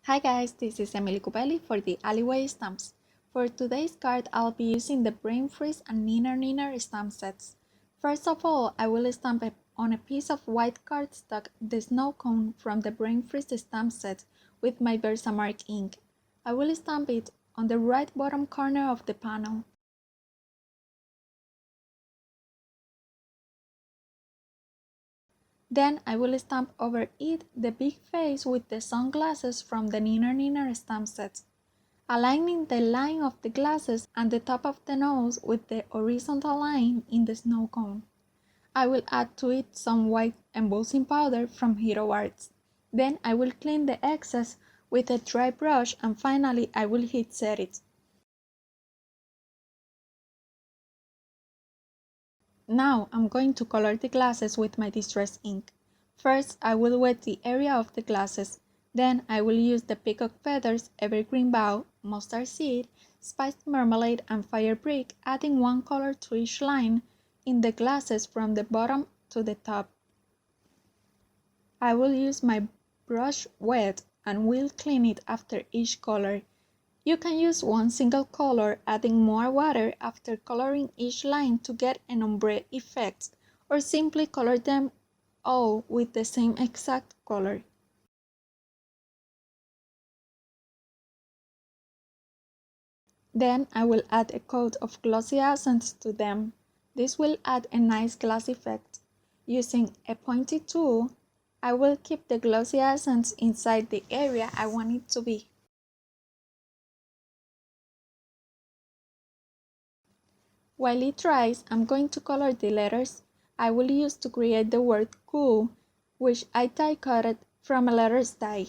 Hi guys, this is Cupely for the Alleyway Stamps. For today's card, I'll be using the Brain Freeze and Neener stamp sets. First of all, I will stamp on a piece of white cardstock the snow cone from the Brain Freeze stamp set with my Versamark ink. I will stamp it on the right bottom corner of the panel. Then I will stamp over it the big face with the sunglasses from the Neener stamp set, aligning the line of the glasses and the top of the nose with the horizontal line in the snow cone. I will add to it some white embossing powder from Hero Arts. Then I will clean the excess with a dry brush and finally I will heat set it. Now I'm going to color the glasses with my distress ink. First I will wet the area of the glasses. Then I will use the peacock feathers, evergreen bough, mustard seed, spiced marmalade and fire brick, adding one color to each line in the glasses from the bottom to the top. I will use my brush wet and will clean it after each color. You can use one single color, adding more water after coloring each line to get an ombre effect, or simply color them all with the same exact color. Then I will add a coat of glossy accents to them. This will add a nice glass effect. Using a pointy tool, I will keep the glossy accents inside the area I want it to be. While it dries, I'm going to color the letters I will use to create the word cool, which I die cutted from a letters die.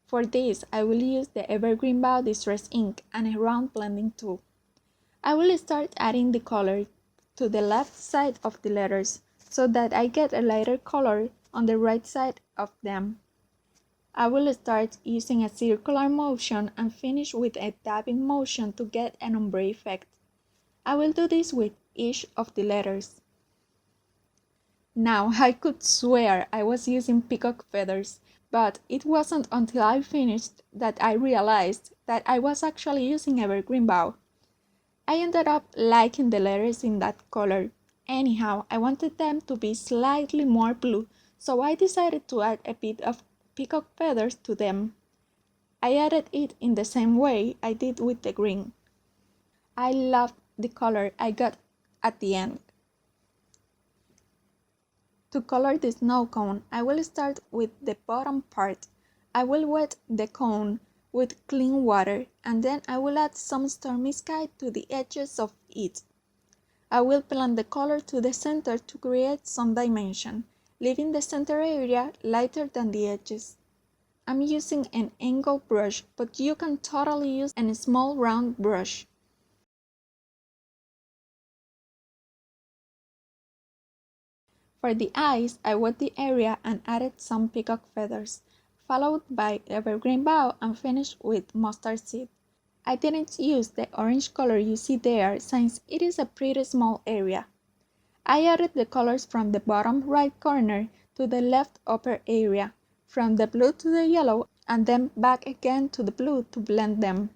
For this, I will use the Evergreen Bow Distress ink and a round blending tool. I will start adding the color to the left side of the letters so that I get a lighter color on the right side of them. I will start using a circular motion and finish with a dabbing motion to get an ombre effect. I will do this with each of the letters. Now, I could swear I was using peacock feathers, but it wasn't until I finished that I realized that I was actually using evergreen bough. I ended up liking the letters in that color. Anyhow, I wanted them to be slightly more blue, so I decided to add a bit of peacock feathers to them. I added it in the same way I did with the green. I loved the color I got at the end. To color the snow cone, I will start with the bottom part. I will wet the cone with clean water and then I will add some stormy sky to the edges of it. I will blend the color to the center to create some dimension, leaving the center area lighter than the edges. I'm using an angled brush, but you can totally use a small round brush. For the eyes, I wet the area and added some peacock feathers, followed by evergreen bough and finished with mustard seed. I didn't use the orange color you see there since it is a pretty small area. I added the colors from the bottom right corner to the left upper area, from the blue to the yellow, and then back again to the blue to blend them.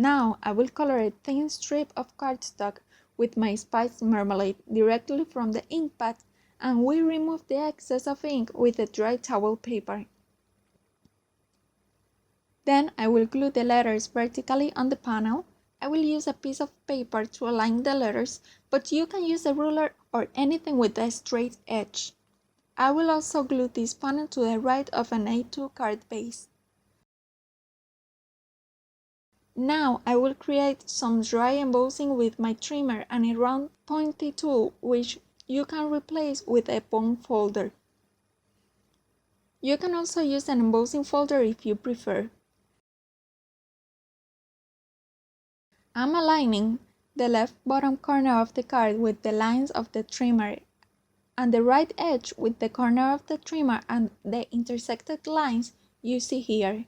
Now I will color a thin strip of cardstock with my spiced marmalade directly from the ink pad and we remove the excess of ink with a dry towel paper. Then I will glue the letters vertically on the panel. I will use a piece of paper to align the letters, but you can use a ruler or anything with a straight edge. I will also glue this panel to the right of an A2 card base. Now I will create some dry embossing with my trimmer and a round pointy tool which you can replace with a bone folder. You can also use an embossing folder if you prefer. I'm aligning the left bottom corner of the card with the lines of the trimmer and the right edge with the corner of the trimmer and the intersected lines you see here.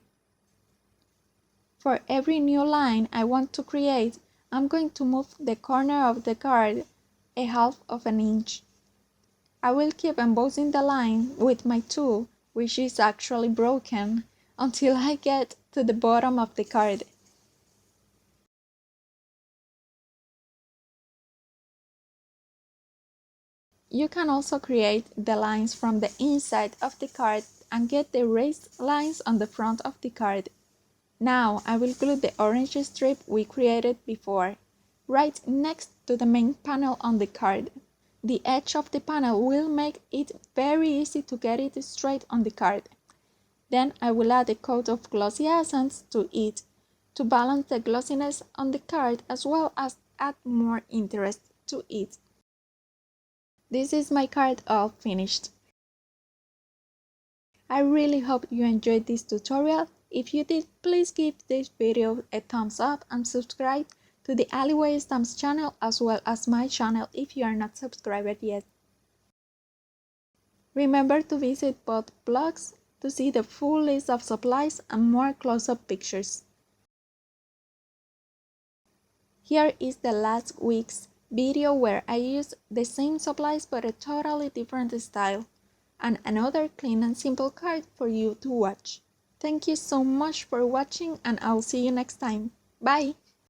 For every new line I want to create, I'm going to move the corner of the card a half of an inch. I will keep embossing the line with my tool, which is actually broken, until I get to the bottom of the card. You can also create the lines from the inside of the card and get the raised lines on the front of the card. Now I will glue the orange strip we created before, right next to the main panel on the card. The edge of the panel will make it very easy to get it straight on the card. Then I will add a coat of glossy accents to it to balance the glossiness on the card as well as add more interest to it. This is my card all finished. I really hope you enjoyed this tutorial. If you did, please give this video a thumbs up and subscribe to the Alleyway Stamps channel as well as my channel if you are not subscribed yet. Remember to visit both blogs to see the full list of supplies and more close-up pictures. Here is the last week's video where I used the same supplies but a totally different style, and another clean and simple card for you to watch. Thank you so much for watching and I'll see you next time. Bye!